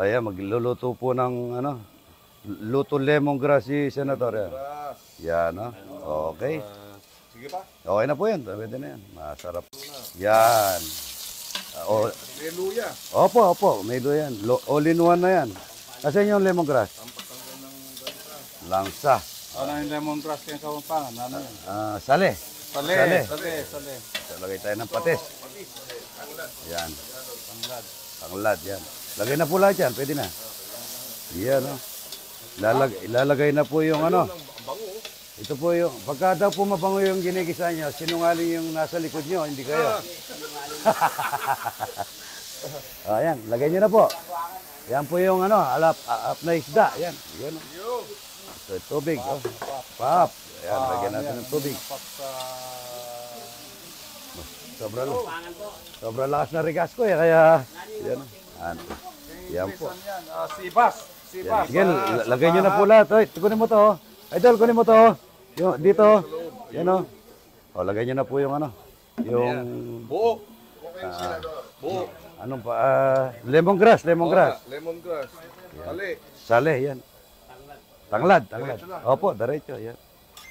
Ayan, magluluto po ng luto lemongrass si Senator. Yan, no? Okay. Sige pa. Okay na po yan. Pwede na yan. Masarap. Yan. May luya. Opo. May luya yan. All-in-one na yan. Kasi yung lemongrass? Langsa. Ano yung lemongrass kayo sa Pampangan? Ano yan? Sale. Sale. Lagay tayo ng patis. Yan. Tanglad, yan. Lagay na po lahat yan. Pwede na. Yan, no? Ilalagay na po yung ito po yung, pagka daw po mabango yung ginigisa nyo, sinungaling yung nasa likod nyo, hindi kayo. Ayan, lagay nyo na po. Yan po yung alap na isda. Yan. Yan. So, tubig. Pap. Ayan, lagyan natin ng tubig. Sobrang lakas na rigas ko kaya yan. Yan po. Sibas. Sige, lagay nyo na po lahat. Oy, kunin mo to. Idol, kunin mo to. Yung, dito. Yan o. Lagay nyo na po yung yung buo. Buo. Anong pa? Lemongrass. Lemongrass. Sale, yan. Tanglad. Opo, diretso. Yan.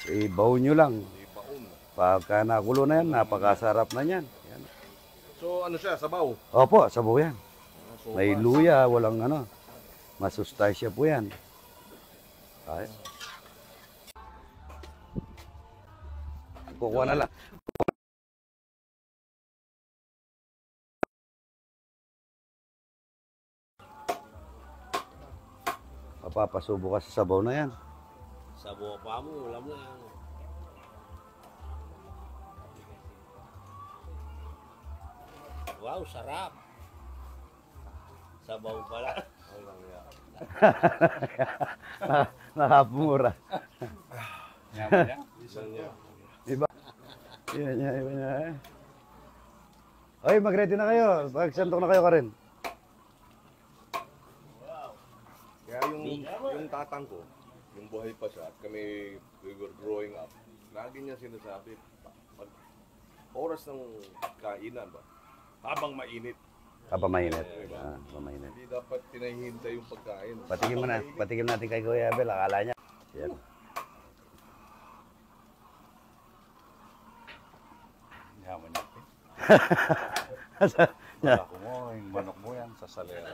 Ibaw nyo lang. Pagka nakulo na yan, napakasarap na yan. Yan. So ano siya, sabaw? Opo, sabaw yan. May luya, walang masustansya po yan. Ay. Kukuha na lang. Papapasubo ka sa sabaw na yan. Sabaw pa mo, ulam na yan. Wow, sarap. Sabaw pala. Nakapumura. Isang niya. Iba. Iba niya. Oy, mag-ready na kayo. Pagsantok na kayo ka rin. Kaya yung tatang ko, yung buhay pa siya, at kami we were growing up, lagi niya sinasabi, pag oras ng kainan ba, habang mainit. Habang mainit. Mainit. Hindi dapat tinahihintay yung pagkain. Patikim natin kay Kuya Abel. Akala niya. Yan. Yaman natin. Wala ko mo, yung manok mo yan sa salera.